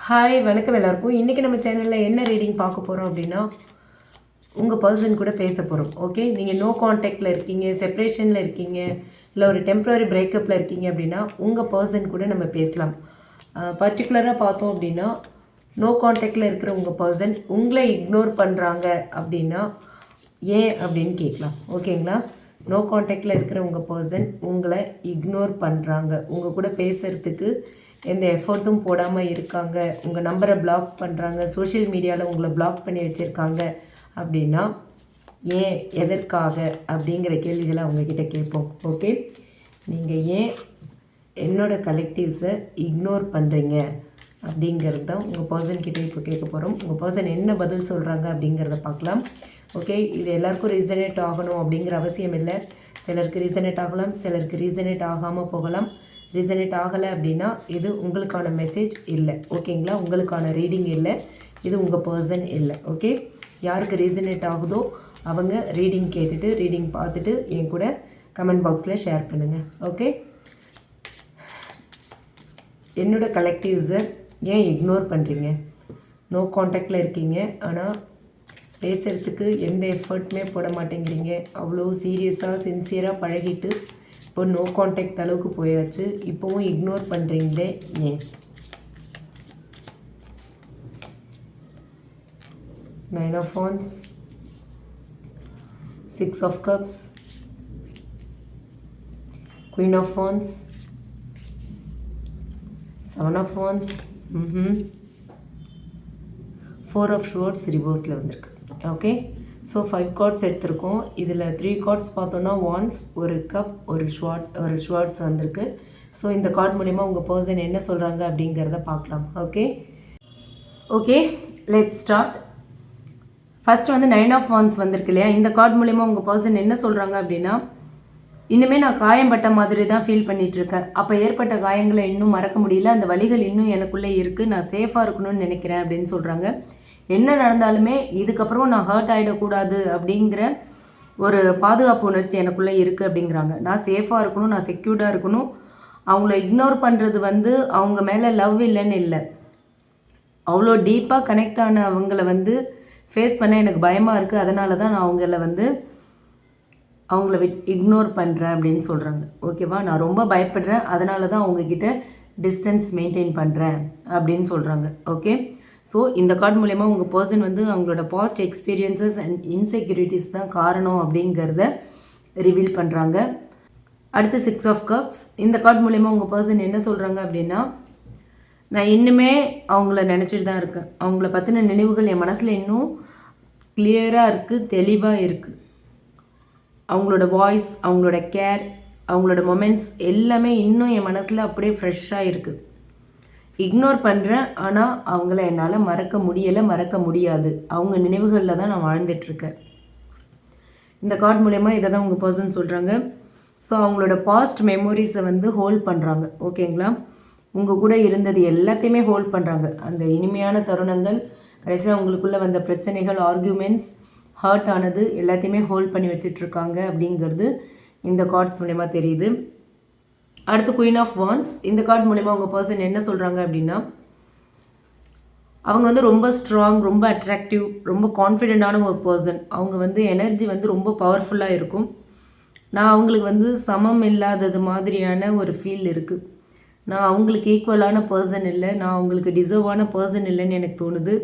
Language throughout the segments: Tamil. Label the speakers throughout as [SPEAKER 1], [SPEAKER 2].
[SPEAKER 1] ஹாய் வணக்கம் எல்லாருக்கும். இன்றைக்கி நம்ம சேனலில் என்ன ரீடிங் பார்க்க போகிறோம் அப்படின்னா, உங்கள் பர்சன் கூட பேச போகிறோம். ஓகே, நீங்கள் நோ கான்டாக்டில் இருக்கீங்க, செப்ரேஷனில் இருக்கீங்க, இல்லை ஒரு டெம்ப்ரரி பிரேக்கப்பில் இருக்கீங்க அப்படின்னா உங்கள் பர்சன் கூட நம்ம பேசலாம். பர்டிகுலராக பார்த்தோம் அப்படின்னா, நோ கான்டாக்டில் இருக்கிற உங்கள் பர்சன் உங்களை இக்னோர் பண்ணுறாங்க அப்படின்னா ஏன் அப்படின்னு கேட்கலாம். ஓகேங்களா? நோ கான்டாக்டில் இருக்கிற உங்கள் பர்சன் உங்களை இக்னோர் பண்ணுறாங்க, உங்கள் கூட பேசுகிறதுக்கு எந்த எஃபர்ட்டும் போடாமல் இருக்காங்க, உங்கள் நம்பரை பிளாக் பண்ணுறாங்க, சோஷியல் மீடியாவில் உங்களை பிளாக் பண்ணி வச்சுருக்காங்க அப்படின்னா ஏன், எதற்காக அப்படிங்கிற கேள்விகளை அவங்கக்கிட்ட கேட்போம். ஓகே, நீங்கள் ஏன் என்னோடய கலெக்டிவ்ஸை இக்னோர் பண்ணுறீங்க அப்படிங்கிறது தான் உங்கள் பர்சன்கிட்ட இப்போ கேட்க போகிறோம். உங்கள் பர்சன் என்ன பதில் சொல்கிறாங்க அப்படிங்கிறத பார்க்கலாம். ஓகே, இது எல்லாருக்கும் ரீசனேட் ஆகணும் அப்படிங்கிற அவசியம் இல்லை. சிலருக்கு ரீசனேட் ஆகலாம், சிலருக்கு ரீசனேட் ஆகாமல் போகலாம். ரீசனேட் ஆகலை அப்படின்னா இது உங்களுக்கான மெசேஜ் இல்லை. ஓகேங்களா? உங்களுக்கான ரீடிங் இல்லை, இது உங்கள் பர்சன் இல்லை. ஓகே, யாருக்கு ரீசனேட் ஆகுதோ அவங்க ரீடிங் கேட்டுட்டு ரீடிங் பார்த்துட்டு என் கூட கமெண்ட் பாக்ஸில் ஷேர் பண்ணுங்கள். ஓகே, என்னோடய கலெக்டிவ்ஸை ஏன் இக்னோர் பண்ணுறீங்க? நோ கான்டாக்டில் இருக்கீங்க, ஆனால் பேசுகிறதுக்கு எந்த எஃபர்ட்டுமே போட மாட்டேங்கிறீங்க. அவ்வளோ சீரியஸாக சின்சியராக பழகிட்டு இப்போ நோ கான்டாக்ட் அளவுக்கு போயாச்சு, இப்போவும் இக்னோர் பண்ணுறீங்களே ஏன்? 9 of Wands, 6 of Cups, Queen of Wands, 7 of Wands, 4 of Swords ரிவர்ஸில் வந்திருக்கு. ஓகே, ஸோ 5 கார்ட்ஸ் எடுத்திருக்கோம். இதில் 3 கார்ட்ஸ் பார்த்தோன்னா வான்ஸ், ஒரு கப், ஒரு ஷுவார்ட்ஸ் வந்திருக்கு. ஸோ இந்த கார்ட் மூலிமா உங்கள் பர்சன் என்ன சொல்கிறாங்க அப்படிங்கிறத பார்க்கலாம். Okay, let's start. ஃபஸ்ட் வந்து 9 of Wands வந்திருக்கு இல்லையா? இந்த கார்ட் மூலிமா உங்கள் பர்சன் என்ன சொல்கிறாங்க அப்படின்னா, இன்னுமே நான் காயம்பட்ட மாதிரி தான் ஃபீல் பண்ணிகிட்ருக்கேன். அப்போ ஏற்பட்ட காயங்களை இன்னும் மறக்க முடியல, அந்த வலிகள் இன்னும் எனக்குள்ளே இருக்குது, நான் சேஃபாக இருக்கணும்னு நினைக்கிறேன் அப்படின்னு சொல்கிறாங்க. என்ன நடந்தாலுமே இதுக்கப்புறம் நான் ஹர்ட் ஆகிடக்கூடாது அப்படிங்கிற ஒரு பாதுகாப்பு உணர்ச்சி எனக்குள்ளே இருக்குது அப்படிங்கிறாங்க. நான் சேஃபாக இருக்கணும், நான் செக்யூர்டாக இருக்கணும். அவங்கள இக்னோர் பண்ணுறது வந்து அவங்க மேலே லவ் இல்லைன்னு இல்லை, அவ்வளோ டீப்பாக கனெக்ட் ஆன அவங்கள வந்து ஃபேஸ் பண்ண எனக்கு பயமாக இருக்குது. அதனால தான் நான் அவங்கள இக்னோர் பண்ணுறேன் அப்படின்னு சொல்கிறாங்க. ஓகேவா? நான் ரொம்ப பயப்படுறேன், அதனால தான் அவங்கக்கிட்ட டிஸ்டன்ஸ் மெயின்டைன் பண்ணுறேன் அப்படின்னு சொல்கிறாங்க. ஓகே, ஸோ இந்த கார்டு மூலயமா உங்கள் பர்சன் வந்து அவங்களோட பாஸ்ட் எக்ஸ்பீரியன்சஸ் அண்ட் இன்செக்யூரிட்டிஸ் தான் காரணம் அப்படிங்கிறத ரிவீல் பண்ணுறாங்க. அடுத்து 6 of Cups. இந்த கார்டு மூலயமா உங்கள் பர்சன் என்ன சொல்கிறாங்க அப்படின்னா, நான் இன்னுமே அவங்கள நினச்சிட்டு தான் இருக்கேன், அவங்கள பற்றின நினைவுகள் என் மனசில் இன்னும் கிளியராக இருக்குது, தெளிவாக இருக்குது. அவங்களோட வாய்ஸ், அவங்களோட கேர், அவங்களோட மொமெண்ட்ஸ் எல்லாமே இன்னும் என் மனசில் அப்படியே ஃப்ரெஷ்ஷாக இருக்குது. இக்னோர் பண்ணுறேன், ஆனால் அவங்கள என்னால் மறக்க முடியலை, மறக்க முடியாது. அவங்க நினைவுகளில் தான் நான் வாழ்ந்துட்டுருக்கேன். இந்த கார்டு மூலயமா இதை தான் உங்கள் பர்சன் சொல்கிறாங்க. ஸோ அவங்களோட பாஸ்ட் மெமோரிஸை வந்து ஹோல்ட் பண்ணுறாங்க. ஓகேங்களா? உங்கள் கூட இருந்தது எல்லாத்தையுமே ஹோல்ட் பண்ணுறாங்க. அந்த இனிமையான தருணங்கள், கடைசியாக அவங்களுக்குள்ளே வந்த பிரச்சனைகள், ஆர்கியூமெண்ட்ஸ், ஹர்ட் ஆனது எல்லாத்தையுமே ஹோல்ட் பண்ணி வச்சிட்ருக்காங்க அப்படிங்கிறது இந்த கார்ட்ஸ் மூலயமா தெரியுது. அடுத்து குயின் ஆஃப் வான்ஸ். இந்த கார்டு மூலமா உங்கள் பர்சன் என்ன சொல்கிறாங்க அப்படின்னா, அவங்க வந்து ரொம்ப ஸ்ட்ராங், ரொம்ப அட்ராக்டிவ், ரொம்ப கான்ஃபிடென்ட்டான ஒரு பர்சன். அவங்க வந்து எனர்ஜி வந்து ரொம்ப பவர்ஃபுல்லாக இருக்கும். நான் அவங்களுக்கு வந்து சமம் இல்லாதது மாதிரியான ஒரு ஃபீல் இருக்குது. நான் அவங்களுக்கு ஈக்குவலான பர்சன் இல்லை, நான் அவங்களுக்கு டிசர்வான பர்சன் இல்லைன்னு எனக்கு தோணுது.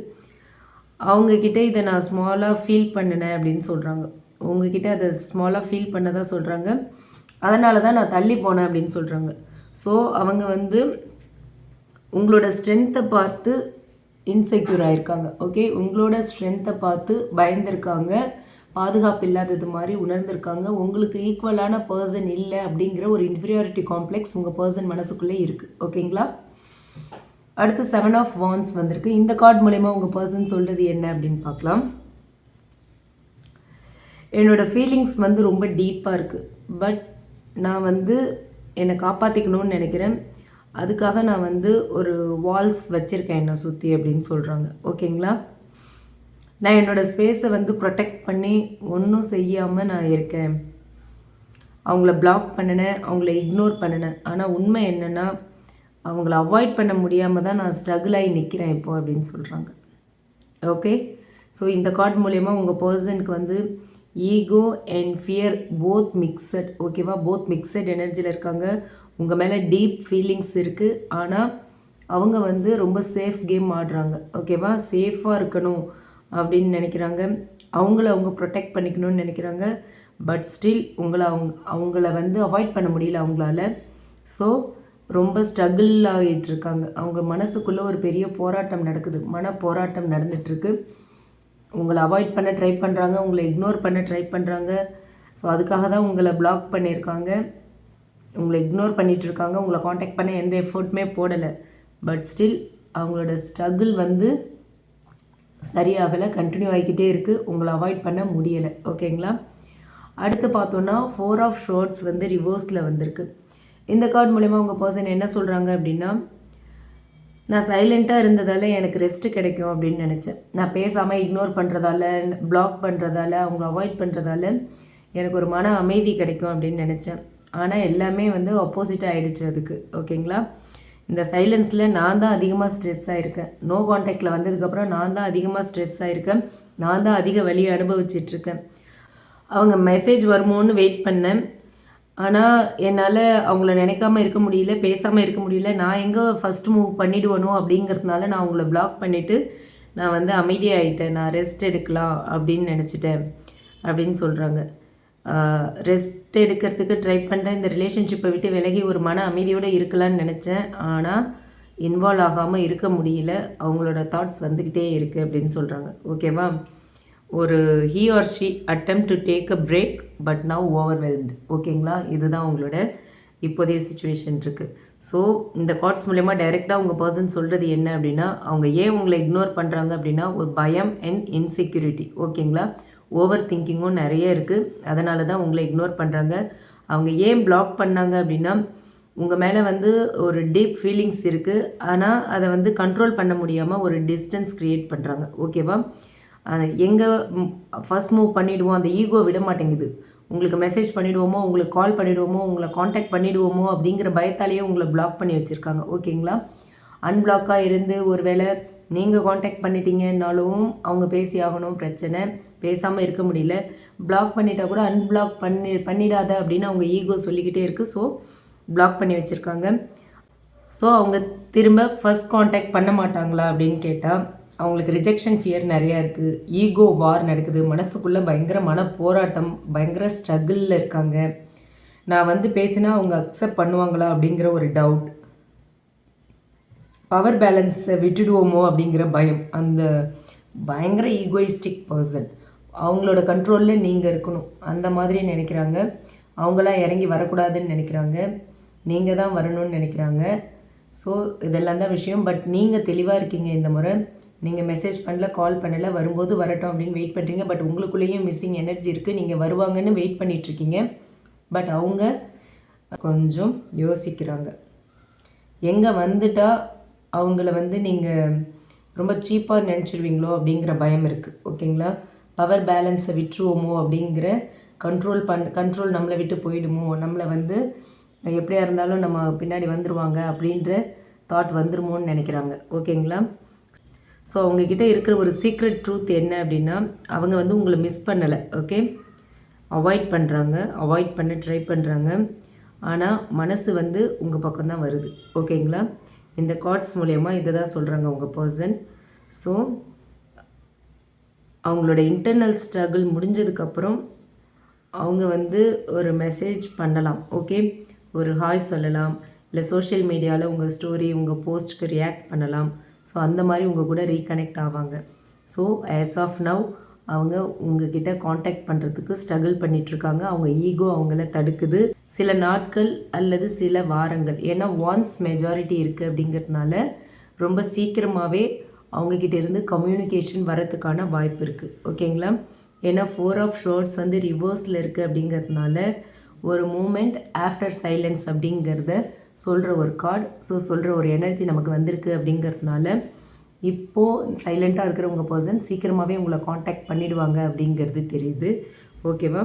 [SPEAKER 1] அவங்கக்கிட்ட இதை நான் ஸ்மாலாக ஃபீல் பண்ணினேன் அப்படின்னு சொல்கிறாங்க. உங்ககிட்ட அதை ஸ்மாலாக ஃபீல் பண்ணதாக சொல்கிறாங்க. அதனால தான் நான் தள்ளி போனேன் அப்படின்னு சொல்கிறாங்க. ஸோ அவங்க வந்து உங்களோட ஸ்ட்ரென்த்தை பார்த்து இன்செக்யூர் ஆகிருக்காங்க. ஓகே, உங்களோட ஸ்ட்ரென்த்தை பார்த்து பயந்துருக்காங்க, பாதுகாப்பு இல்லாதது மாதிரி உணர்ந்திருக்காங்க. உங்களுக்கு ஈக்குவலான பர்சன் இல்லை அப்படிங்கிற ஒரு இன்ஃபீரியாரிட்டி காம்ப்ளெக்ஸ் உங்கள் பர்சன் மனசுக்குள்ளே இருக்குது. ஓகேங்களா? அடுத்து 7 of Wands வந்திருக்கு. இந்த கார்டு மூலயமா உங்கள் பர்சன் சொல்கிறது என்ன அப்படின்னு பார்க்கலாம். என்னோடய ஃபீலிங்ஸ் வந்து ரொம்ப டீப்பாக இருக்குது, பட் நான் வந்து என்னை காப்பாற்றிக்கணும்னு நினைக்கிறேன். அதுக்காக நான் வந்து ஒரு வால்ஸ் வச்சுருக்கேன் என்னை சுற்றி அப்படின்னு சொல்கிறாங்க. ஓகேங்களா? நான் என்னோடய ஸ்பேஸை வந்து ப்ரொடெக்ட் பண்ணி ஒன்றும் செய்யாமல் நான் இருக்கேன். அவங்கள பிளாக் பண்ணினேன், அவங்கள இக்னோர் பண்ணினேன். ஆனால் உண்மை என்னென்னா, அவங்கள அவாய்ட் பண்ண முடியாமல் தான் நான் ஸ்ட்ரகிள் ஆகி நிற்கிறேன் இப்போ அப்படின்னு சொல்கிறாங்க. ஓகே, ஸோ இந்த கார்டு மூலயமா உங்கள் பர்சனுக்கு வந்து ego and fear both mixed, ஓகேவா, போத் மிக்சட் எனர்ஜியில் இருக்காங்க. உங்கள் மேலே டீப் ஃபீலிங்ஸ் இருக்குது. ஆனால் அவங்க வந்து ரொம்ப சேஃப் கேம் ஆடுறாங்க, ஓகேவா, சேஃபாக இருக்கணும் அப்படின்னு நினைக்கிறாங்க. அவங்க ப்ரொடெக்ட் பண்ணிக்கணும்னு நினைக்கிறாங்க. பட் ஸ்டில் அவங்கள வந்து அவாய்ட் பண்ண முடியல அவங்களால. ஸோ ரொம்ப ஸ்ட்ரகிள் ஆகிட்டுருக்காங்க. அவங்க மனசுக்குள்ளே ஒரு பெரிய போராட்டம் நடக்குது, மன போராட்டம் நடந்துகிட்ருக்கு. உங்களை அவாய்ட் பண்ண ட்ரை பண்ணுறாங்க, உங்களை இக்னோர் பண்ண ட்ரை பண்ணுறாங்க. ஸோ அதுக்காக தான் உங்களை பிளாக் பண்ணியிருக்காங்க, உங்களை இக்னோர் பண்ணிகிட்ருக்காங்க. உங்களை காண்டாக்ட் பண்ண எந்த எஃபர்ட்டுமே போடலை. பட் ஸ்டில் அவங்களோட ஸ்ட்ரகிள் வந்து சரியாகலை, கண்டினியூ ஆகிக்கிட்டே இருக்குது. உங்களை அவாய்ட் பண்ண முடியலை, ஓகேங்களா. அடுத்து பார்த்தோன்னா 4 ஆஃப் ஷோர்ட்ஸ் வந்து ரிவர்ஸில் வந்திருக்கு. இந்த கார்டு மூலமா உங்கள் பர்சன் என்ன சொல்கிறாங்க அப்படின்னா, நான் சைலண்ட்டாக இருந்ததால் எனக்கு ரெஸ்ட்டு கிடைக்கும் அப்படின்னு நினச்சேன். நான் பேசாமல் இக்னோர் பண்ணுறதால, பிளாக் பண்ணுறதால, அவங்கள அவாய்ட் பண்ணுறதால எனக்கு ஒரு மன அமைதி கிடைக்கும் அப்படின்னு நினச்சேன். ஆனால் எல்லாமே வந்து ஆப்போசிட்டாக ஆகிடுச்சு அதுக்கு, ஓகேங்களா. இந்த சைலன்ஸில் நான் தான் அதிகமாக ஸ்ட்ரெஸ் ஆகிருக்கேன். நோ கான்டாக்டில் வந்ததுக்கப்புறம் நான் தான் அதிகமாக ஸ்ட்ரெஸ் ஆகிருக்கேன். நான் தான் அதிக வலியை அனுபவிச்சிட்ருக்கேன். அவங்க மெசேஜ் வருமோன்னு வெயிட் பண்ணேன். ஆனால் என்னால் அவங்கள நினைக்காம இருக்க முடியல, பேசாமல் இருக்க முடியல. நான் எங்கே ஃபஸ்ட் மூவ் பண்ணிவிடுவனோ அப்படிங்கிறதுனால நான் அவங்கள பிளாக் பண்ணிவிட்டு நான் வந்து அமைதியாகிட்டேன். நான் ரெஸ்ட் எடுக்கலாம் அப்படின்னு நினச்சிட்டேன் அப்படின்னு சொல்கிறாங்க. ரெஸ்ட் எடுக்கிறதுக்கு ட்ரை பண்ணுறேன். இந்த ரிலேஷன்ஷிப்பை விட்டு விலகி ஒரு மன அமைதியோடு இருக்கலான்னு நினச்சேன். ஆனால் இன்வால்வ் ஆகாமல் இருக்க முடியல. அவங்களோட தாட்ஸ் வந்துக்கிட்டே இருக்குது அப்படின்னு சொல்கிறாங்க, ஓகேவா. ஒரு he or she attempt to take a break but now overwhelmed, ஓகேங்களா. இதுதான் உங்களோட இப்போதைய சுச்சுவேஷன் இருக்குது. ஸோ இந்த கார்ட்ஸ் மூலயமா டைரெக்டாக உங்கள் பர்சன் சொல்கிறது என்ன அப்படின்னா, அவங்க ஏன் உங்களை இக்னோர் பண்ணுறாங்க அப்படின்னா ஒரு பயம் அண்ட் இன்செக்யூரிட்டி, ஓகேங்களா. ஓவர் திங்கிங்கும் நிறைய இருக்குது, அதனால தான் உங்களை இக்னோர் பண்ணுறாங்க. அவங்க ஏன் பிளாக் பண்ணாங்க அப்படின்னா, உங்கள் மேலே வந்து ஒரு டீப் ஃபீலிங்ஸ் இருக்குது. ஆனால் அதை வந்து கண்ட்ரோல் பண்ண முடியாமல் ஒரு டிஸ்டன்ஸ் க்ரியேட் பண்ணுறாங்க, ஓகேவா. எங்கே ஃபஸ்ட் மூவ் பண்ணிவிடுவோம், அந்த ஈகோ விட மாட்டேங்குது. உங்களுக்கு மெசேஜ் பண்ணிவிடுவோமோ, உங்களுக்கு கால் பண்ணிவிடுவோமோ, உங்களை காண்டாக்ட் பண்ணிவிடுவோமோ அப்படிங்கிற பயத்தாலேயே உங்களை பிளாக் பண்ணி வச்சுருக்காங்க, ஓகேங்களா. அன்பிளாக்காக இருந்து ஒரு வேளை நீங்கள் காண்டாக்ட் பண்ணிட்டீங்கன்னாலும் அவங்க பேசி ஆகணும், பிரச்சனை, பேசாமல் இருக்க முடியல. பிளாக் பண்ணிட்டா கூட அன்பிளாக் பண்ணிடாத அப்படின்னு அவங்க ஈகோ சொல்லிக்கிட்டே இருக்குது. ஸோ பிளாக் பண்ணி வச்சுருக்காங்க. ஸோ அவங்க திரும்ப ஃபஸ்ட் காண்டாக்ட் பண்ண மாட்டாங்களா அப்படின்னு கேட்டால் அவங்களுக்கு ரிஜெக்ஷன் ஃபியர் நிறையா இருக்குது. ஈகோ வார் நடக்குது, மனசுக்குள்ளே பயங்கர மன போராட்டம், பயங்கர ஸ்ட்ரகிளில் இருக்காங்க. நான் வந்து பேசினா அவங்க அக்செப்ட் பண்ணுவாங்களா அப்படிங்கிற ஒரு டவுட், பவர் பேலன்ஸை விட்டுடுவோமோ அப்படிங்கிற பயம். அந்த பயங்கர ஈகோயிஸ்டிக் பர்சன், அவங்களோட கண்ட்ரோலில் நீங்கள் இருக்கணும் அந்த மாதிரி நினைக்கிறாங்க. அவங்களாம் இறங்கி வரக்கூடாதுன்னு நினைக்கிறாங்க, நீங்கள் தான் வரணும்னு நினைக்கிறாங்க. ஸோ இதெல்லாம் தான் விஷயம். பட் நீங்கள் தெளிவாக இருக்கீங்க இந்த முறை. நீங்கள் மெசேஜ் பண்ணல, கால் பண்ணலை, வரும்போது வரட்டும் அப்படின்னு வெயிட் பண்ணுறீங்க. பட் உங்களுக்குள்ளேயும் மிஸ்ஸிங் எனர்ஜி இருக்குது, நீங்கள் வருவாங்கன்னு வெயிட் பண்ணிகிட்ருக்கீங்க. பட் அவங்க கொஞ்சம் யோசிக்கிறாங்க. எங்கே வந்துட்டால் அவங்கள வந்து நீங்கள் ரொம்ப சீப்பாக நினச்சிடுவீங்களோ அப்படிங்கிற பயம் இருக்குது, ஓகேங்களா. பவர் பேலன்ஸை விட்டுருவோமோ அப்படிங்கிற கண்ட்ரோல் நம்மளை விட்டு போயிடுமோ, நம்மளை வந்து எப்படியா இருந்தாலும் நம்ம பின்னாடி வந்துடுவாங்க அப்படின்ற தாட் வந்துருமோன்னு நினைக்கிறாங்க, ஓகேங்களா. ஸோ அவங்கக்கிட்ட இருக்கிற ஒரு சீக்ரெட் ட்ரூத் என்ன அப்படின்னா, அவங்க வந்து உங்களை மிஸ் பண்ணலை, ஓகே. அவாய்ட் பண்ணுறாங்க, அவாய்ட் பண்ண ட்ரை பண்ணுறாங்க. ஆனால் மனசு வந்து உங்கள் பக்கம் தான் வருது, ஓகேங்களா. இந்த கார்ட்ஸ் மூலயமா இதை தான் சொல்கிறாங்க உங்கள் பர்சன். ஸோ அவங்களோட இன்டர்னல் ஸ்ட்ரகிள் முடிஞ்சதுக்கப்புறம் அவங்க வந்து ஒரு மெசேஜ் பண்ணலாம், ஓகே. ஒரு ஹாய் சொல்லலாம், இல்லை சோஷியல் மீடியாவில் உங்கள் ஸ்டோரி, உங்கள் போஸ்ட்டுக்கு ரியாக்ட் பண்ணலாம். ஸோ அந்த மாதிரி உங்கள் கூட ரீகனெக்ட் ஆவாங்க. ஸோ ஆஸ் ஆஃப் நவ் அவங்க உங்ககிட்ட காண்டாக்ட் பண்ணுறதுக்கு ஸ்ட்ரகிள் பண்ணிகிட்ருக்காங்க. அவங்க ஈகோ அவங்கள தடுக்குது. சில நாட்கள் அல்லது சில வாரங்கள், ஏன்னா வான்ஸ் மெஜாரிட்டி இருக்குது அப்படிங்கிறதுனால ரொம்ப சீக்கிரமாகவே அவங்கக்கிட்ட இருந்து கம்யூனிகேஷன் வரத்துக்கான வாய்ப்பு இருக்குது, ஓகேங்களா. ஏன்னா 4 ஆஃப் ஷோர்ட்ஸ் வந்து ரிவர்ஸில் இருக்குது அப்படிங்கிறதுனால ஒரு மூமெண்ட் ஆஃப்டர் சைலன்ஸ் அப்படிங்கிறத சொல்கிற ஒரு கார்டு. ஸோ சொல்கிற ஒரு எனர்ஜி நமக்கு வந்திருக்கு அப்படிங்கிறதுனால இப்போது சைலண்ட்டாக இருக்கிற உங்கள் பர்சன் சீக்கிரமாகவே உங்களை காண்டாக்ட் பண்ணிவிடுவாங்க அப்படிங்கிறது தெரியுது, ஓகேவா.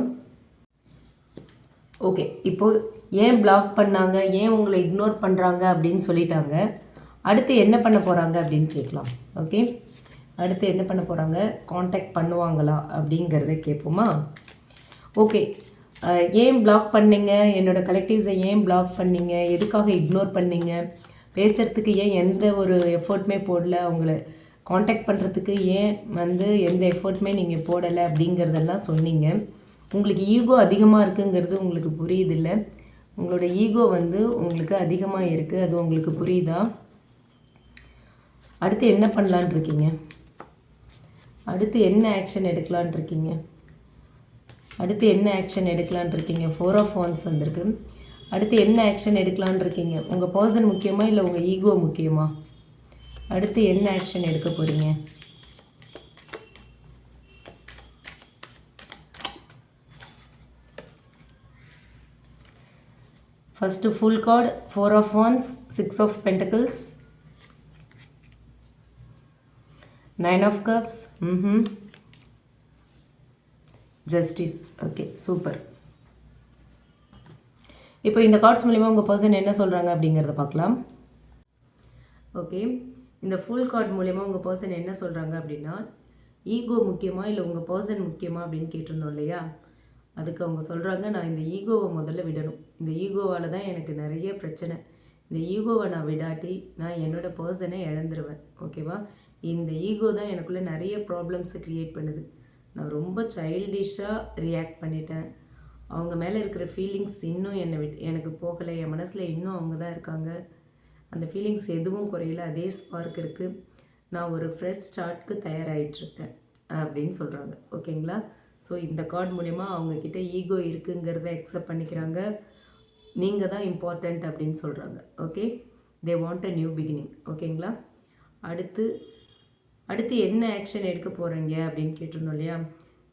[SPEAKER 1] ஓகே, இப்போது ஏன் பிளாக் பண்ணாங்க, ஏன் உங்களை இக்னோர் பண்ணுறாங்க அப்படின்னு சொல்லிட்டாங்க. அடுத்து என்ன பண்ண போகிறாங்க அப்படின்னு கேட்கலாம். ஓகே, அடுத்து என்ன பண்ண போகிறாங்க, காண்டாக்ட் பண்ணுவாங்களா அப்படிங்கிறத கேட்போமா? ஓகே, ஏன் பிளாக் பண்ணீங்க, என்னோடய கலெக்டிவ்ஸை ஏன் பிளாக் பண்ணீங்க, எதுக்காக இக்னோர் பண்ணீங்க, பேசுகிறதுக்கு ஏன் எந்த ஒரு எஃபர்ட்டுமே போடல, அவங்கள காண்டாக்ட் பண்ணுறதுக்கு ஏன் எந்த எஃபர்ட்டுமே நீங்கள் போடலை அப்படிங்கிறதெல்லாம் சொன்னீங்க. உங்களுக்கு ஈகோ அதிகமாக இருக்குங்கிறது உங்களுக்கு புரியுதில்ல. உங்களோட ஈகோ உங்களுக்கு அதிகமாக இருக்குது, அது உங்களுக்கு புரியுதா? அடுத்து என்ன பண்ணலான் இருக்கீங்க, அடுத்து என்ன ஆக்ஷன் எடுக்கலான் இருக்கீங்க, அடுத்து என்ன ஆக்ஷன் எடுக்கலான் இருக்கீங்க? 4 ஆஃப் வாண்ட்ஸ் வந்திருக்கு. அடுத்து என்ன ஆக்ஷன் எடுக்கலான் இருக்கீங்க? உங்கள் பர்சன் முக்கியமா இல்லை உங்கள் ஈகோ முக்கியமா? அடுத்து என்ன ஆக்ஷன் எடுக்க போகிறீங்க? First full card 4 of wands, 6 of pentacles, 9 of cups, justice. Okay, super. இப்போ இந்த கார்ட்ஸ் மூலிமா உங்கள் பர்சன் என்ன சொல்கிறாங்க அப்படிங்கிறத பார்க்கலாம். ஓகே, இந்த ஃபுல் கார்டு மூலிமா உங்கள் பர்சன் என்ன சொல்கிறாங்க அப்படின்னா, ஈகோ முக்கியமா இல்லை உங்கள் பர்சன் முக்கியமா அப்படின்னு கேட்டிருந்தோம் இல்லையா? அதுக்கு அவங்க சொல்கிறாங்க, நான் இந்த ஈகோவை முதல்ல விடணும். இந்த ஈகோவால் தான் எனக்கு நிறைய பிரச்சனை. இந்த ஈகோவை நான் விடாட்டி நான் என்னோடய பர்சனை இழந்துருவேன். ஓகேவா? இந்த ஈகோ தான் எனக்குள்ளே நிறைய ப்ராப்ளம்ஸை க்ரியேட் பண்ணுது. நான் ரொம்ப சைல்டிஷாக ரியாக்ட் பண்ணிட்டேன். அவங்க மேலே இருக்கிற ஃபீலிங்ஸ் இன்னும் எனக்கு போகலை. என் மனசில் இன்னும் அவங்க தான் இருக்காங்க. அந்த ஃபீலிங்ஸ் எதுவும் குறையில, அதே ஸ்பார்க் இருக்குது. நான் ஒரு ஃப்ரெஷ் ஸ்டார்ட்க்கு தயாராகிட்டுருக்கேன் அப்படின்னு சொல்கிறாங்க. ஓகேங்களா? ஸோ இந்த கார்டு மூலிமா அவங்கக்கிட்ட ஈகோ இருக்குங்கிறத அக்செப்ட் பண்ணிக்கிறாங்க. நீங்கள் தான் இம்பார்ட்டண்ட் அப்படின்னு சொல்கிறாங்க. Okay, they want a new beginning. ஓகேங்களா? அடுத்து என்ன ஆக்ஷன் எடுக்க போகிறீங்க அப்படின்னு கேட்டிருந்தோம் இல்லையா?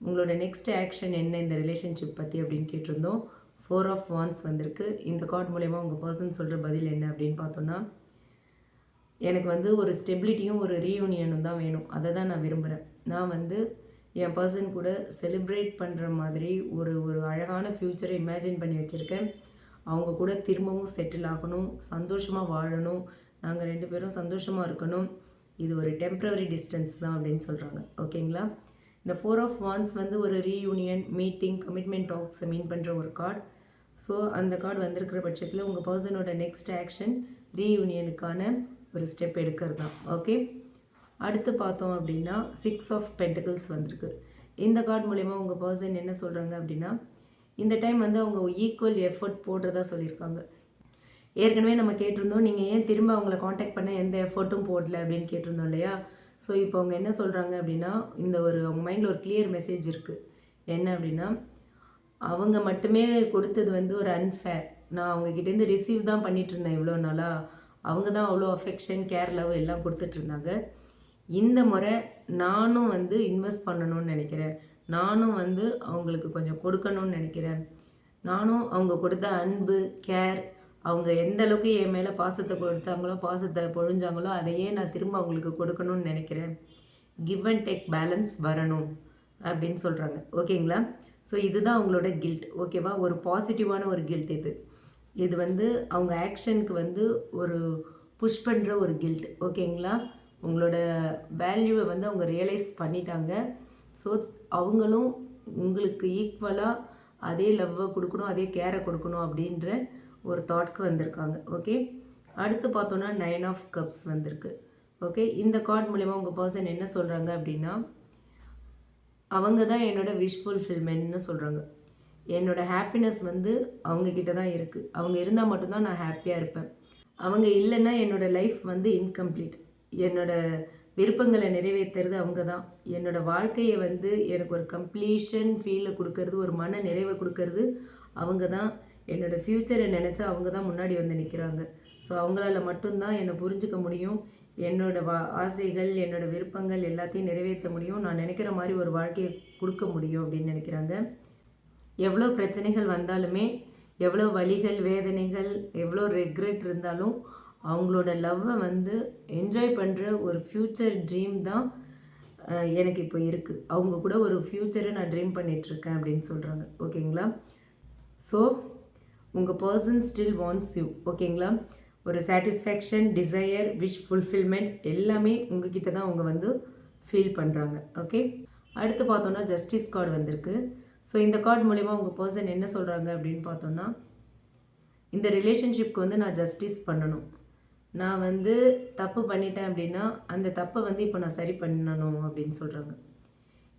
[SPEAKER 1] உங்களோட நெக்ஸ்ட் ஆக்ஷன் என்ன இந்த ரிலேஷன்ஷிப் பற்றி அப்படின்னு கேட்டிருந்தோம். 4 ஆஃப் வாண்ட்ஸ் வந்திருக்கு. இந்த கார்டு மூலயமா உங்கள் பர்சன் சொல்கிற பதில் என்ன அப்படின்னு பார்த்தோன்னா, எனக்கு ஒரு ஸ்டெபிலிட்டியும் ஒரு ரீயூனியனும் தான் வேணும். அதை தான் நான் விரும்புகிறேன். நான் என் பர்சன் கூட செலிப்ரேட் பண்ணுற மாதிரி ஒரு அழகான ஃப்யூச்சரை இமேஜின் பண்ணி வச்சுருக்கேன். அவங்க கூட திரும்பவும் செட்டில் ஆகணும், சந்தோஷமாக வாழணும், நாங்கள் 2 பேரும் சந்தோஷமாக இருக்கணும். இது ஒரு டெம்ப்ரவரி டிஸ்டன்ஸ் தான் அப்படின்னு சொல்கிறாங்க. ஓகேங்களா? இந்த 4 ஆஃப் வாண்ட்ஸ் ஒரு ரீயூனியன், மீட்டிங், கமிட்மெண்ட் டாக்ஸை மீன் பண்ணுற ஒரு கார்டு. ஸோ அந்த கார்டு வந்திருக்கிற பட்சத்தில் உங்கள் பர்சனோட நெக்ஸ்ட் ஆக்ஷன் ரீயூனியனுக்கான ஒரு ஸ்டெப் எடுக்கிறது தான். ஓகே, அடுத்து பார்த்தோம் அப்படின்னா 6 ஆஃப் பென்டக்கிள்ஸ் வந்திருக்கு. இந்த கார்டு மூலயமா உங்கள் பர்சன் என்ன சொல்கிறாங்க அப்படின்னா, இந்த டைம் அவங்க ஈக்குவல் எஃபர்ட் போடுறதா சொல்லியிருக்காங்க. ஏற்கனவே நம்ம கேட்டிருந்தோம், நீங்கள் ஏன் திரும்ப அவங்கள காண்டாக்ட் பண்ண எந்த எஃபர்ட்டும் போடல அப்படின்னு கேட்டிருந்தோம் இல்லையா? ஸோ இப்போ அவங்க என்ன சொல்கிறாங்க அப்படின்னா, அவங்க மைண்டில் ஒரு கிளியர் மெசேஜ் இருக்குது. என்ன அப்படின்னா, அவங்க மட்டுமே கொடுத்தது ஒரு அன்ஃபேர். நான் அவங்கக்கிட்டேருந்து ரிசீவ் தான் பண்ணிகிட்டு இருந்தேன் இவ்வளோ நாளாக. அவங்க தான் அவ்வளோ அஃபெக்ஷன், கேர், லவ் எல்லாம் கொடுத்துட்ருந்தாங்க. இந்த முறை நானும் இன்வெஸ்ட் பண்ணணும்னு நினைக்கிறேன். நானும் அவங்களுக்கு கொஞ்சம் கொடுக்கணும்னு நினைக்கிறேன். நானும் அவங்க கொடுத்த அன்பு, கேர், அவங்க எந்த அளவுக்கு என் மேலே பாசத்தை கொடுத்தாங்களோ, பாசத்தை பொழிஞ்சாங்களோ, அதையே நான் திரும்ப அவங்களுக்கு கொடுக்கணும்னு நினைக்கிறேன். கிவ் அண்ட் டேக் பேலன்ஸ் வரணும் அப்படின்னு சொல்கிறாங்க. ஓகேங்களா? ஸோ இதுதான் அவங்களோட கில்ட். ஓகேவா? ஒரு பாசிட்டிவான ஒரு கில்ட் இது. இது அவங்க ஆக்ஷனுக்கு ஒரு புஷ் பண்ணுற ஒரு கில்ட். ஓகேங்களா? உங்களோட வேல்யூவை அவங்க ரியலைஸ் பண்ணிட்டாங்க. ஸோ அவங்களும் உங்களுக்கு ஈக்குவலாக அதே லவ்வை கொடுக்கணும், அதே கேரை கொடுக்கணும் அப்படின்ற ஒரு தாட்க்கு வந்திருக்காங்க. ஓகே, அடுத்து பார்த்தோன்னா 9 ஆஃப் கப்ஸ் வந்திருக்கு. ஓகே, இந்த கார்டு மூலமா உங்கள் பர்சன் என்ன சொல்கிறாங்க அப்படின்னா, அவங்க தான் என்னோடய விஷ் ஃபுல்ஃபில்மெண்ட்னு சொல்கிறாங்க. என்னோடய ஹாப்பினஸ் அவங்கக்கிட்ட தான் இருக்குது. அவங்க இருந்தால் மட்டும்தான் நான் ஹாப்பியாக இருப்பேன். அவங்க இல்லைன்னா என்னோடய லைஃப் இன்கம்ப்ளீட். என்னோடய விருப்பங்களை நிறைவேற்றுறது அவங்க தான். என்னோடய வாழ்க்கையை எனக்கு ஒரு கம்ப்ளீஷன் ஃபீலை கொடுக்கறது, ஒரு மன நிறைவை கொடுக்கறது அவங்க தான். என்னோடய ஃப்யூச்சரை நினச்சா அவங்க தான் முன்னாடி நிற்கிறாங்க. ஸோ அவங்களால மட்டும்தான் என்னை புரிஞ்சிக்க முடியும். என்னோடய ஆசைகள், என்னோடய விருப்பங்கள் எல்லாத்தையும் நிறைவேற்ற முடியும். நான் நினைக்கிற மாதிரி ஒரு வாழ்க்கையை கொடுக்க முடியும் அப்படின்னு நினைக்கிறாங்க. எவ்வளோ பிரச்சனைகள் வந்தாலுமே, எவ்வளோ வலிகள், வேதனைகள், எவ்வளோ ரெக்ரெட் இருந்தாலும் அவங்களோட லவ்வை என்ஜாய் பண்ணுற ஒரு ஃப்யூச்சர் ட்ரீம் தான் எனக்கு இப்போ இருக்குது. அவங்க கூட ஒரு ஃப்யூச்சரை நான் ட்ரீம் பண்ணிகிட்ருக்கேன் அப்படின்னு சொல்கிறாங்க. ஓகேங்களா? ஸோ உங்கள் பர்சன் ஸ்டில் வாண்ட்ஸ் யூ. ஓகேங்களா? ஒரு சாட்டிஸ்ஃபேக்ஷன், டிசையர், விஷ் ஃபுல்ஃபில்மெண்ட் எல்லாமே உங்ககிட்ட தான் அவங்க வந்து ஃபீல் பண்ணுறாங்க. ஓகே, அடுத்து பார்த்தோன்னா ஜஸ்டிஸ் கார்டு வந்திருக்கு. ஸோ இந்த கார்டு மூலிமா உங்கள் பர்சன் என்ன சொல்கிறாங்க அப்படின்னு பார்த்தோன்னா, இந்த ரிலேஷன்ஷிப்க்கு வந்து நான் ஜஸ்டிஸ் பண்ணணும். நான் வந்து தப்பு பண்ணிட்டேன் அப்படின்னா அந்த தப்பை வந்து இப்போ நான் சரி பண்ணணும் அப்படின்னு சொல்கிறாங்க.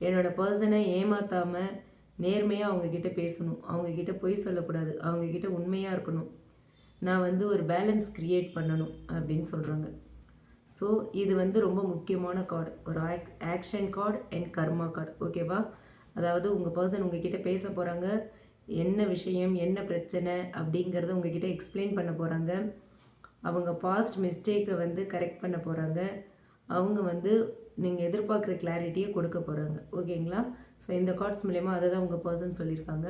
[SPEAKER 1] என்னோடய பர்சனை ஏமாற்றாமல் நேர்மையாக அவங்கக்கிட்ட பேசணும், அவங்கக்கிட்ட பொய் சொல்லக்கூடாது, அவங்கக்கிட்ட உண்மையாக இருக்கணும், நான் வந்து ஒரு பேலன்ஸ் க்ரியேட் பண்ணணும் அப்படின்னு சொல்கிறாங்க. ஸோ இது வந்து ரொம்ப முக்கியமான கார்டு, ஒரு action card and karma card. ஓகேவா? அதாவது உங்கள் பர்சன் உங்ககிட்ட பேச போகிறாங்க, என்ன விஷயம், என்ன பிரச்சனை அப்படிங்கிறத உங்ககிட்ட எக்ஸ்பிளைன் பண்ண போகிறாங்க. அவங்க பாஸ்ட் மிஸ்டேக்கை வந்து கரெக்ட் பண்ண போகிறாங்க. அவங்க வந்து நீங்கள் எதிர்பார்க்குற கிளாரிட்டியை கொடுக்க போகிறாங்க. ஓகேங்களா? ஸோ இந்த கார்ட்ஸ் மூலயமா அதை தான் உங்கள் பர்சன் சொல்லியிருக்காங்க.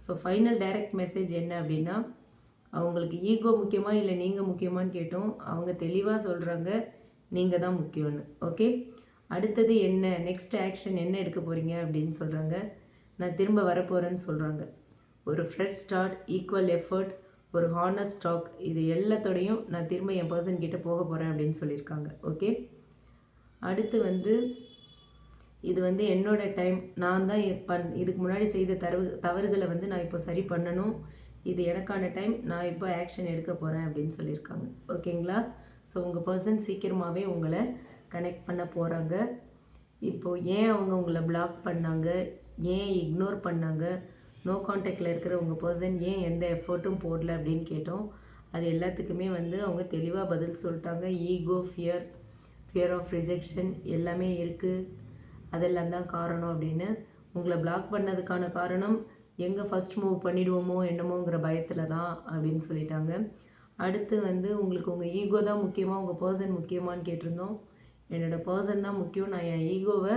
[SPEAKER 1] ஸோ ஃபைனல் டைரக்ட் மெசேஜ் என்ன அப்படின்னா, அவங்களுக்கு ஈகோ முக்கியமாக இல்லை நீங்கள் முக்கியமானு கேட்டோம். அவங்க தெளிவாக சொல்கிறாங்க நீங்கள் தான் முக்கியம்னு. ஓகே, அடுத்தது என்ன, நெக்ஸ்ட் ஆக்ஷன் என்ன எடுக்க போகிறீங்க அப்படின்னு சொல்கிறாங்க. நான் திரும்ப வரப்போகிறேன்னு சொல்கிறாங்க. ஒரு ஃப்ரெஷ் ஸ்டார்ட், ஈக்குவல் எஃபர்ட், ஒரு ஹானஸ்ட் டாக், இது எல்லாத்தோடையும் நான் திரும்ப என் பர்சன் கிட்டே போக போகிறேன் அப்படின்னு சொல்லியிருக்காங்க. ஓகே, அடுத்து வந்து இது வந்து என்னோட டைம், நான் தான் இதுக்கு முன்னாடி செய்த தவறுகளை வந்து நான் இப்போ சரி பண்ணணும், இது எனக்கான டைம், நான் இப்போ ஆக்ஷன் எடுக்க போகிறேன் அப்படின்னு சொல்லியிருக்காங்க. ஓகேங்களா? ஸோ உங்கள் பர்சன் சீக்கிரமாகவே உங்களை கனெக்ட் பண்ண போகிறாங்க. இப்போது ஏன் அவங்க உங்களை பிளாக் பண்ணாங்க, ஏன் இக்னோர் பண்ணாங்க, நோ கான்டாக்டில் இருக்கிற உங்கள் பர்சன் ஏன் எந்த எஃபர்ட்டும் போடல அப்படின்னு கேட்டோம். அது எல்லாத்துக்குமே வந்து அவங்க தெளிவாக பதில் சொல்லிட்டாங்க. ஈகோ, ஃபியர் ஆஃப் ரிஜெக்ஷன் எல்லாமே இருக்குது, அதெல்லாம் தான் காரணம் அப்படின்னு. உங்களை பிளாக் பண்ணதுக்கான காரணம் எங்கே ஃபஸ்ட் மூவ் பண்ணிவிடுவோமோ என்னமோங்கிற பயத்தில் தான் அப்படின்னு சொல்லிட்டாங்க. அடுத்து வந்து உங்களுக்கு உங்கள் ஈகோ தான் முக்கியமாக, உங்கள் பர்சன் முக்கியமானு கேட்டிருந்தோம். என்னோடய பர்சன் தான் முக்கியம், நான் என் ஈகோவை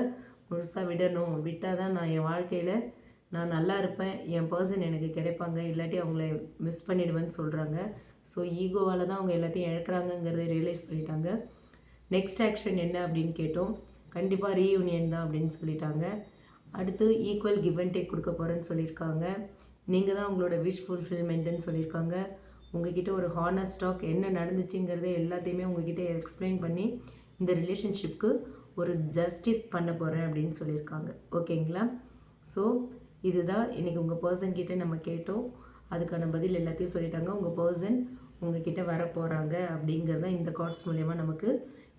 [SPEAKER 1] முழுசாக விடணும், விட்டால் தான் நான் என் வாழ்க்கையில் நான் நல்லா இருப்பேன், என் பர்சன் எனக்கு கிடைப்பாங்க, இல்லாட்டி அவங்கள மிஸ் பண்ணிடுவேன்னு சொல்கிறாங்க. ஸோ ஈகோவால் தான் அவங்க எல்லாத்தையும் இழக்கிறாங்கங்கிறத ரியலைஸ் பண்ணிட்டாங்க. நெக்ஸ்ட் ஆக்ஷன் என்ன அப்படின்னு கேட்டோம். கண்டிப்பாக ரீயூனியன் தான் அப்படின்னு சொல்லிட்டாங்க. அடுத்து ஈக்குவல் கிவ் அண்ட் டேக் கொடுக்க போகிறேன்னு சொல்லியிருக்காங்க. நீங்கள் தான் உங்களோட விஷ் ஃபுல்ஃபில்மெண்ட்டுன்னு சொல்லியிருக்காங்க. உங்ககிட்ட ஒரு ஹானஸ்ட் டாக், என்ன நடந்துச்சுங்கிறத எல்லாத்தையுமே உங்ககிட்ட எக்ஸ்பிளைன் பண்ணி இந்த ரிலேஷன்ஷிப்க்கு ஒரு ஜஸ்டிஸ் பண்ண போகிறேன் அப்படின்னு சொல்லியிருக்காங்க. ஓகேங்களா? ஸோ இதுதான் இன்றைக்கி உங்கள் பர்சன் கிட்டே நம்ம கேட்டோம், அதுக்கான பதில் எல்லாத்தையும் சொல்லிட்டாங்க. உங்கள் பர்சன் உங்ககிட்ட வர போகிறாங்க அப்படிங்கிறத இந்த கார்ட்ஸ் மூலயமா நமக்கு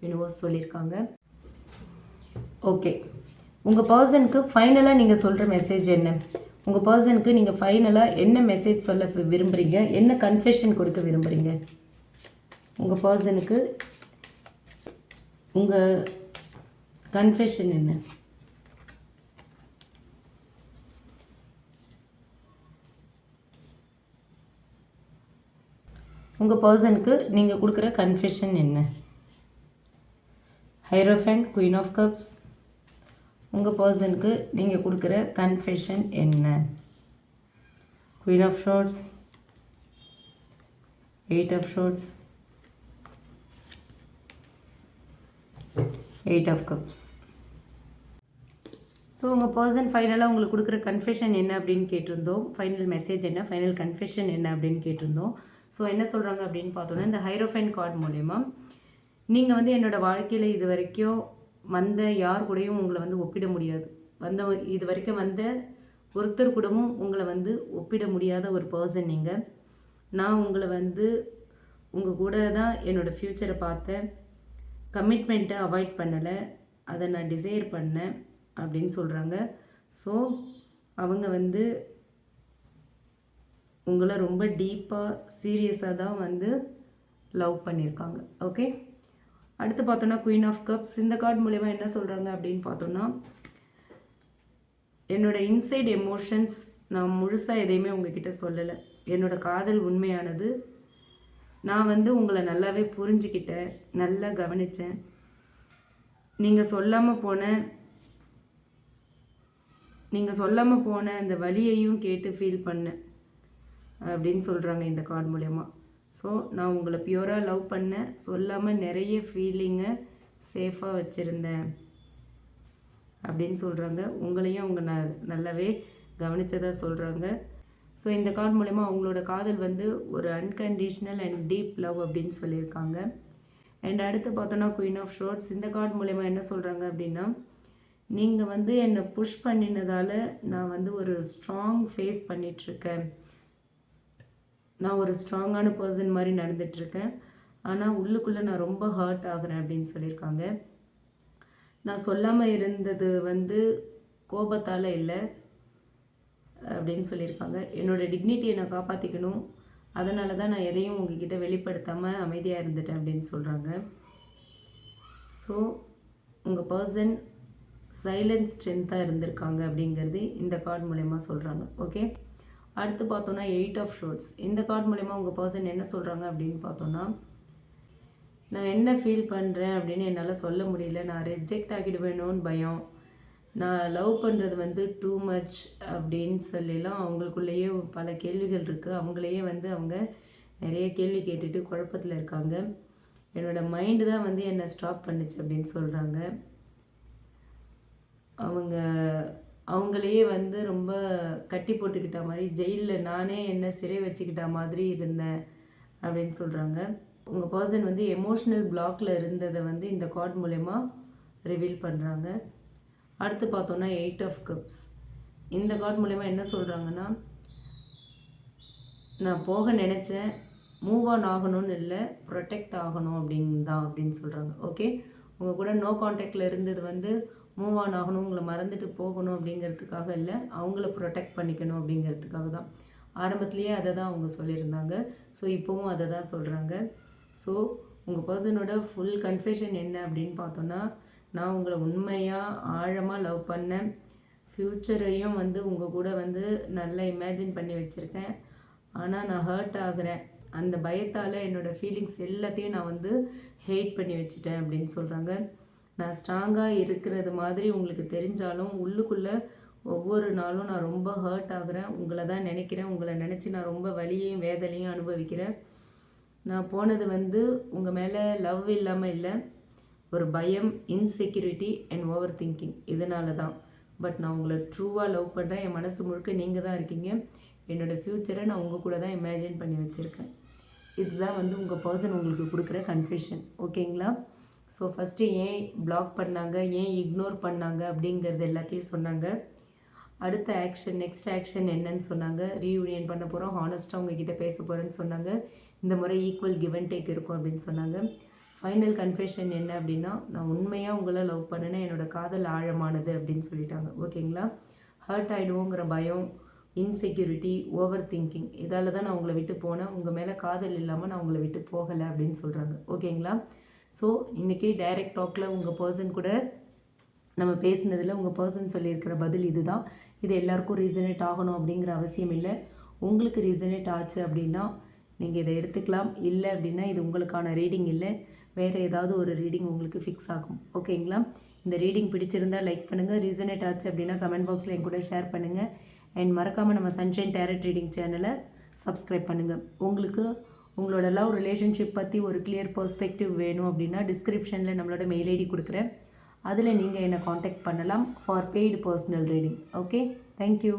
[SPEAKER 1] யூனிவர்ஸ் சொல்லியிருக்காங்க. ஓகே, உங்கள் பர்சனுக்கு ஃபைனலாக நீங்கள் சொல்கிற மெசேஜ் என்ன? உங்கள் பர்சனுக்கு நீங்கள் ஃபைனலாக என்ன மெசேஜ் சொல்ல விரும்புகிறீங்க, என்ன கன்ஃபெஷன் கொடுக்க விரும்புகிறீங்க? உங்கள் பர்சனுக்கு உங்கள் கன்ஃபெஷன் என்ன? உங்கள் பர்சனுக்கு நீங்கள் கொடுக்குற கன்ஃபெஷன் என்ன? Hierophant, queen of cups. உங்கள் பர்சனுக்கு நீங்கள் கொடுக்குற கன்ஃபெஷன் என்ன? Queen of swords, eight of swords, eight of cups. So உங்கள் பர்சன் ஃபைனலாக உங்களுக்கு கொடுக்குற கன்ஃபெஷன் என்ன அப்படின்னு கேட்டிருந்தோம். ஃபைனல் மெசேஜ் என்ன, ஃபைனல் கன்ஃபெஷன் என்ன அப்படின்னு கேட்டிருந்தோம். ஸோ என்ன சொல்கிறாங்க அப்படின்னு பார்த்தோன்னா, இந்த ஹைரோஃபேண்ட் கார்டு மூலயமா நீங்கள் வந்து என்னோடய வாழ்க்கையில் இது வரைக்கும் வந்த யார் கூடயும் உங்களை வந்து ஒப்பிட முடியாது, இது வரைக்கும் வந்த ஒருத்தர் கூடவும் உங்களை வந்து ஒப்பிட முடியாத ஒரு பர்சன் நீங்கள். நான் உங்களை வந்து உங்கள் கூட தான் என்னோடய ஃப்யூச்சரை பார்த்தேன், கமிட்மெண்ட்டை அவாய்ட் பண்ணலை, அதை நான் டிசைர் பண்ணேன் அப்படின்னு சொல்கிறாங்க. ஸோ அவங்க வந்து உங்களை ரொம்ப டீப்பாக சீரியஸாக தான் வந்து லவ் பண்ணியிருக்காங்க. ஓகே, அடுத்து பார்த்தோன்னா குயின் ஆஃப் கப்ஸ். இந்த கார்டு மூலமா என்ன சொல்கிறாங்க அப்படின்னு பார்த்தோன்னா, என்னோடய இன்சைட் எமோஷன்ஸ் நான் முழுசாக எதையுமே உங்ககிட்ட சொல்லலை, என்னோடய காதல் உண்மையானது, நான் வந்து உங்களை நல்லாவே புரிஞ்சுக்கிட்டேன், நல்லா கவனித்தேன், நீங்கள் சொல்லாமல் போன அந்த வலியையும் கேட்டு ஃபீல் பண்ணேன் அப்படின்னு சொல்கிறாங்க இந்த கார்டு மூலமா. ஸோ நான் உங்களை பியூராக லவ் பண்ணேன், சொல்லாமல் நிறைய ஃபீலிங்கை சேஃபாக வச்சுருந்தேன் அப்படின்னு சொல்கிறாங்க. உங்களையும் அவங்க நல்லாவே கவனித்ததாக சொல்கிறாங்க. ஸோ இந்த கார்டு மூலமா அவங்களோட காதல் வந்து ஒரு அன்கண்டிஷ்னல் அண்ட் டீப் லவ் அப்படின்னு சொல்லியிருக்காங்க. அண்ட் அடுத்து பார்த்தோன்னா குயின் ஆஃப் ஷோர்ட்ஸ். இந்த கார்டு மூலமா என்ன சொல்கிறாங்க அப்படின்னா, நீங்கள் வந்து என்னை புஷ் பண்ணினதால் நான் வந்து ஒரு ஸ்ட்ராங் ஃபேஸ் பண்ணிகிட்ருக்கேன். நான் ஒரு ஸ்ட்ராங்கான பர்சன் மாதிரி நடந்துகிட்ருக்கேன். ஆனால் உள்ளுக்குள்ளே நான் ரொம்ப ஹர்ட் ஆகுறேன் அப்படின்னு சொல்லியிருக்காங்க. நான் சொல்லாமல் இருந்தது வந்து கோபத்தால் இல்லை அப்படின்னு சொல்லியிருக்காங்க. என்னோடய டிக்னிட்டியை நான் காப்பாற்றிக்கணும், அதனால தான் நான் எதையும் உங்ககிட்ட வெளிப்படுத்தாமல் அமைதியாக இருந்துட்டேன் அப்படின்னு சொல்கிறாங்க. ஸோ உங்கள் பர்சன் சைலண்ட் ஸ்ட்ரென்த்தாக இருந்திருக்காங்க அப்படிங்கிறது இந்த கார்டு மூலயமா சொல்கிறாங்க. ஓகே, அடுத்து பார்த்தோன்னா 8 ஆஃப் ஷோர்ட்ஸ். இந்த கார்டு மூலயமா உங்கள் பர்சன் என்ன சொல்கிறாங்க அப்படின்னு பார்த்தோன்னா, நான் என்ன ஃபீல் பண்ணுறேன் அப்படின்னு என்னால் சொல்ல முடியல, நான் ரிஜெக்ட் ஆகிடுவேணும்னு பயம், நான் லவ் பண்ணுறது வந்து டூ மச் அப்படின்னு சொல்லிலாம் அவங்களுக்குள்ளேயே பல கேள்விகள் இருக்குது. அவங்களையே வந்து அவங்க நிறைய கேள்வி கேட்டுட்டு குழப்பத்தில் இருக்காங்க. என்னோடய மைண்டு தான் வந்து என்னை ஸ்டாப் பண்ணுச்சு அப்படின்னு சொல்கிறாங்க. அவங்களையே வந்து ரொம்ப கட்டி போட்டுக்கிட்ட மாதிரி, ஜெயிலில் நானே என்ன சிறை வச்சுக்கிட்ட மாதிரி இருந்தேன் அப்படின்னு சொல்கிறாங்க. உங்கள் பர்சன் வந்து எமோஷ்னல் பிளாக்கில் இருந்ததை வந்து இந்த கார்டு மூலமா ரிவீல் பண்ணுறாங்க. அடுத்து பார்த்தோன்னா 8 ஆஃப் கப்ஸ். இந்த கார்டு மூலமா என்ன சொல்கிறாங்கன்னா, நான் போக நினச்சேன், மூவ் ஆன் ஆகணும்னு இல்லை, ப்ரொடெக்ட் ஆகணும் அப்படின்னு சொல்கிறாங்க. ஓகே, உங்கள் கூட நோ கான்டாக்டில் இருந்தது வந்து மூவ் ஆன் ஆகணும், உங்களை மறந்துட்டு போகணும் அப்படிங்கிறதுக்காக இல்லை, அவங்கள ப்ரொடெக்ட் பண்ணிக்கணும் அப்படிங்கிறதுக்காக தான். ஆரம்பத்துலேயே அதை தான் அவங்க சொல்லியிருந்தாங்க. ஸோ இப்போவும் அதை தான் சொல்கிறாங்க. ஸோ உங்கள் பர்சனோட ஃபுல் கன்ஃபெஷன் என்ன அப்படின்னு பார்த்தோன்னா, நான் உங்களை உண்மையாக ஆழமாக லவ் பண்ணேன், ஃப்யூச்சரையும் வந்து உங்கள் கூட வந்து நல்லா இமேஜின் பண்ணி வச்சுருக்கேன், ஆனால் நான் ஹர்ட் ஆகுறேன், அந்த பயத்தால் என்னோடய ஃபீலிங்ஸ் எல்லாத்தையும் நான் வந்து ஹேட் பண்ணி வச்சுட்டேன் அப்படின்னு சொல்கிறாங்க. நான் ஸ்ட்ராங்காக இருக்கிறது மாதிரி உங்களுக்கு தெரிஞ்சாலும் உள்ளுக்குள்ளே ஒவ்வொரு நாளும் நான் ரொம்ப ஹர்ட் ஆகுறேன், உங்களை தான் நினைக்கிறேன், உங்களை நினச்சி நான் ரொம்ப வலியையும் வேதனையும் அனுபவிக்கிறேன். நான் போனது வந்து உங்கள் மேலே லவ் இல்லாமல் இல்லை, ஒரு பயம், இன்செக்யூரிட்டி அண்ட் ஓவர் திங்கிங், இதனால தான். பட் நான் உங்களை ட்ரூவாக லவ் பண்ணுறேன், என் மனசு முழுக்க நீங்கள் தான் இருக்கீங்க, என்னோடய ஃப்யூச்சரை நான் உங்கள் கூட தான் இமேஜின் பண்ணி வச்சுருக்கேன். இதுதான் வந்து உங்கள் பர்சன் உங்களுக்கு கொடுக்குற கன்ஃபெஷன். ஓகேங்களா? ஸோ ஃபஸ்ட்டு ஏன் பிளாக் பண்ணாங்க, ஏன் இக்னோர் பண்ணாங்க அப்படிங்கிறது எல்லாத்தையும் சொன்னாங்க. அடுத்த ஆக்ஷன், நெக்ஸ்ட் ஆக்ஷன் என்னன்னு சொன்னாங்க. ரீயூனியன் பண்ண போகிறோம், ஹானஸ்ட்டாக உங்ககிட்ட பேச போகிறேன்னு சொன்னாங்க. இந்த முறை ஈக்குவல் கிவ் அண்ட் டேக் இருக்கும் அப்படின்னு சொன்னாங்க. ஃபைனல் கன்ஃபெஷன் என்ன அப்படின்னா, நான் உண்மையாக உங்களை லவ் பண்ணினேன், என்னோடய காதல் ஆழமானது அப்படின்னு சொல்லிட்டாங்க. ஓகேங்களா? ஹர்ட் ஆகிடுவோங்கிற பயம், இன்செக்யூரிட்டி, ஓவர் திங்கிங், இதால் தான் நான் உங்களை விட்டு போனேன், உங்கள் மேலே காதல் இல்லாமல் நான் உங்களை விட்டு போகலை அப்படின்னு சொல்கிறாங்க. ஓகேங்களா? ஸோ இன்றைக்கி டைரக்ட் டாக்கில் உங்கள் பர்சன் கூட நம்ம பேசினதில் உங்கள் பர்சன் சொல்லியிருக்கிற பதில் இது தான். இது எல்லாருக்கும் ரீசனேட் ஆகணும் அப்படிங்கிற அவசியம் இல்லை. உங்களுக்கு ரீசனேட் ஆச்சு அப்படின்னா நீங்கள் இதை எடுத்துக்கலாம். இல்லை அப்படின்னா இது உங்களுக்கான ரீடிங் இல்லை, வேறு ஏதாவது ஒரு ரீடிங் உங்களுக்கு ஃபிக்ஸ் ஆகும். ஓகேங்களா? இந்த ரீடிங் பிடிச்சிருந்தால் லைக் பண்ணுங்கள், ரீசனேட் ஆச்சு அப்படின்னா கமெண்ட் பாக்ஸில் என் கூட ஷேர் பண்ணுங்கள். அண்ட் மறக்காமல் நம்ம சன்ஷைன் டேரட் ரீடிங் சேனலை சப்ஸ்கிரைப் பண்ணுங்கள். உங்களுக்கு உங்களோட லவ் ரிலேஷன்ஷிப் பற்றி ஒரு கிளியர் பெர்ஸ்பெக்டிவ் வேணும் அப்படின்னா டிஸ்கிரிப்ஷனில் நம்மளோட மெயில் ஐடி கொடுக்குறேன், அதில் நீங்கள் என்னை காண்டாக்ட் பண்ணலாம் for paid personal reading. Okay, thank you.